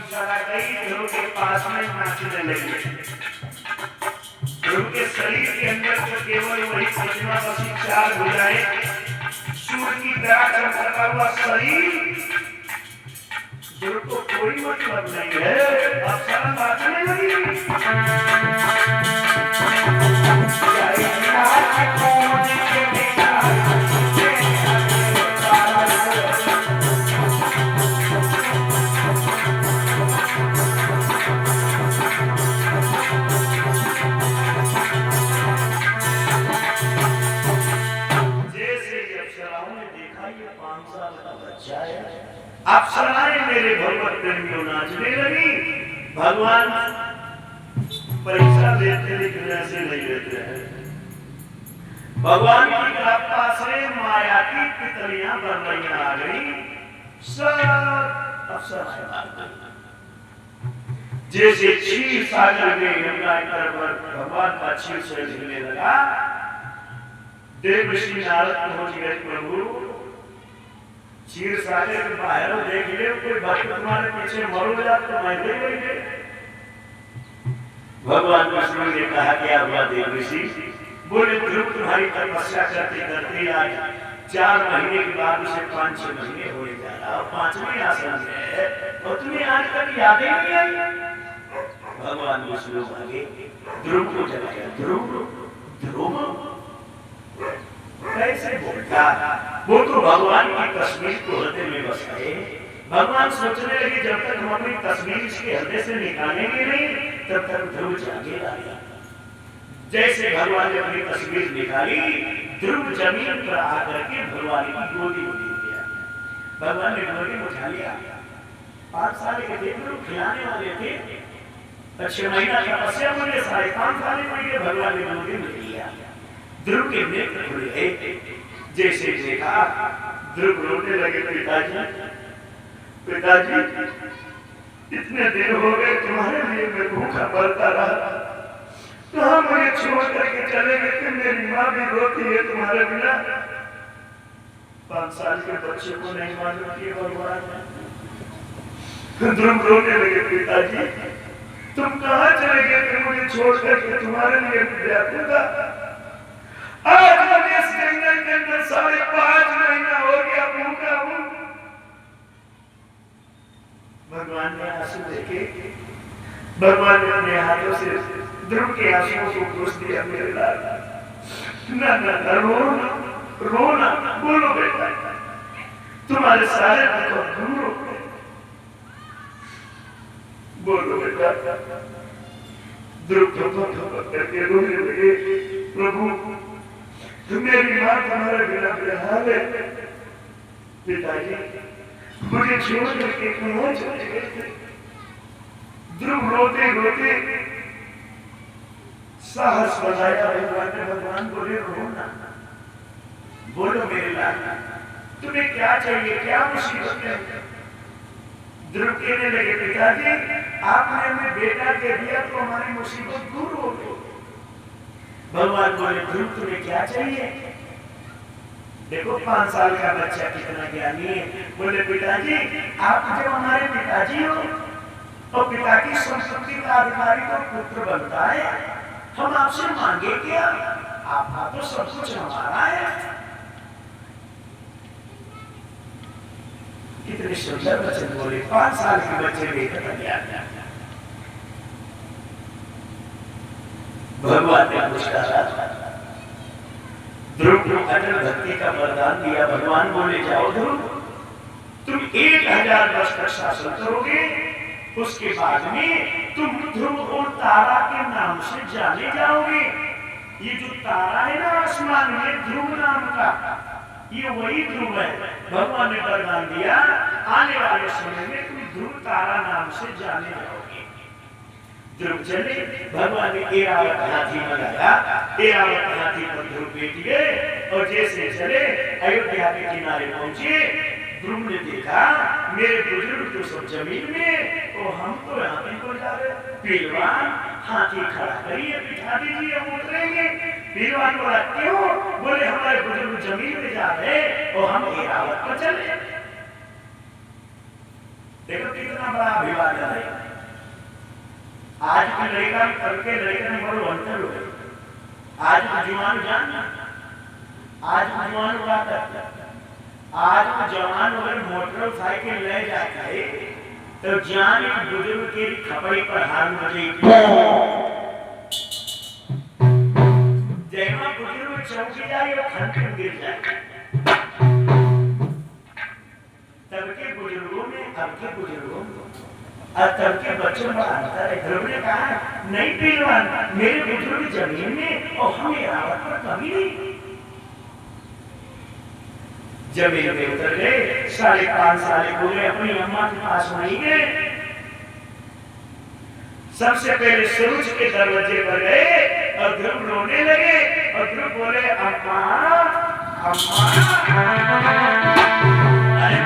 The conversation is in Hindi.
अप्सरा गई ध्रुव के पास में नाचने लगी। ध्रुव के शरीर के अंदर तो केवल वही प्रतिमा बसी, चार भुजाएं, सूर्य की तरह चमकता हुआ शरीर। ध्रुव को कोई मतलब नहीं है, अप्सरा नाचने लगी। अप्सराएं मेरे भगवत प्रेमियों नाचने लगी। भगवान परीक्षा देते लेकिन ऐसे नहीं लेते हैं। भगवान की कृपा से माया की तितलियां बरमैया आ गई, सब अप्सराएं जैसे क्षीर सागर में गंगा पर भगवान का क्षीर से झूलने लगा। देव ऋषि नारद पहुंच गए, प्रभु क्षीर सागर के बाहर देख ले, कोई भक्त तुम्हारे पीछे मरो जा तो मैं दे देंगे। भगवान विष्णु ने कहा कि आप देव ऋषि बोले, ध्रुव तुम्हारी तपस्या करते करते आज 4 महीने के बाद उसे 5-6 महीने हो जा रहा और 5वें आसन में है और तुम्हें आज तक याद ही नहीं आई। भगवान विष्णु आगे ध्रुव को जगाया। ध्रुव कैसे बोलता? वो तो भगवान की तस्वीर को हृदय में बसाए। भगवान सोचने लगे जब तक हम अपनी तस्वीर इसके हृदय से निकालेंगे नहीं तब तक ध्रुव जागेगा। जैसे भगवान ने अपनी तस्वीर निकाली, ध्रुव जमीन पर आकर के भगवान की गोदी में गिर गया। भगवान ने गोदी में उठा लिया। 5 साल के थे, ध्रुव खिलाने वाले थे। 6 महीना तपस्या में 5.5 साल में भगवान ने गोदी में लिया। ध्रुव के नेत्र खुले, जैसे देखा ध्रुव रोने लगे, पिताजी इतने दिन हो गए तुम्हारे लिए मैं भूखा मरता रहा, कहाँ मुझे छोड़ करके चले गए। मेरी माँ भी रोती है तुम्हारे बिना। 5 साल के बच्चे को नहीं मालूम कि भगवान। ध्रुव रोने लगे, पिताजी तुम कहाँ चले गए, मुझे छोड़ करके तुम्हारे लिए व्याकुल था। आज मैं इस जंगल के अंदर 5.5 महीना हो गया भूखा हूं। भगवान ने आंसू देखे, भगवान ने अपने हाथों से ध्रुव के आंसुओं को पोंछ दिया। मेरे लाल ना रोना, बोलो बेटा तुम्हारे सारे दुखों दूर हो गए। बोलो बेटा। ध्रुव करके रोने लगे, प्रभु मेरी माँ तुम्हारे बिना बेहाल है। पिताजी मुझे छोड़ करके कहाँ चले गए? ध्रुव रोते रोते साहस बनाया। भगवान बोले, रोना, बोलो मेरे लाल तुम्हें क्या चाहिए, क्या मुसीबत है? ध्रुव कहने लगे, पिताजी आपने हमें बेटा दे दिया तो हमारी मुसीबत दूर हो गई। भगवान बोले, ध्रुव तुम्हें क्या चाहिए? देखो 5 साल का बच्चा कितना ज्ञानी है। बोले, पिताजी आप जब हमारे पिताजी हो और पिता की संपत्ति का अधिकारी तो पुत्र बनता है, हम आपसे मांगे क्या? आपका तो सब कुछ हमारा है। कितने सुंदर वचन बोले। 5 साल के बच्चे लेकर गया। भगवान ने पूछा, ध्रुव को अटल भक्ति का वरदान दिया। भगवान बोले, जाओ ध्रुव तुम 1000 वर्ष तक शासन करोगे, उसके बाद में तुम ध्रुव और तारा के नाम से जाने जाओगे। ये जो तारा है ना आसमान में, ध्रुव नाम का, ये वही ध्रुव है। भगवान ने वरदान दिया, आने वाले समय में तुम ध्रुव तारा नाम से जाने जाओगे। ध्रुव चले, भगवान ने ऐरावत हाथी मंगाया। ऐरावत हाथी पर ध्रुव बैठ गए और जैसे चले अयोध्या के किनारे पहुंचे, ध्रुव ने देखा मेरे बुजुर्ग तो सब जमीन में और हम तो यहाँ पे को जा रहे। पहलवान हाथी खड़ा करिए, बिठा दीजिए, हम उतरेंगे। पहलवान बोला, क्यों? बोले, हमारे बुजुर्ग जमीन में जा रहे और हम ऐरावत पर चले। देखो कितना बड़ा अभिवादन है। आज की लड़का कल के लड़के में बड़ो अंतर हो गया। आज का जवान जान, आज का जवान बात करता, आज का जवान अगर मोटरसाइकिल ले जाता है तो जान एक बुजुर्ग के खपड़ी पर हाथ मजे जैमा बुजुर्ग चौकी जाए वो खंड गिर जाए। तब के बुजुर्गों में अब के बुजुर्गों और तब के बच्चों में अंतर है। ध्रुव ने कहा नहीं पहलवान, मेरे बुजुर्ग जमीन में और हमें रावत पर कमी नहीं। जमीन में उतर गए, 5.5 साल पूरे अपनी अम्मा के पास वहीं गए। सबसे पहले सूरज के दरवाजे पर गए और ध्रुव रोने लगे और ध्रुव बोले अम्मा अम्मा। अरे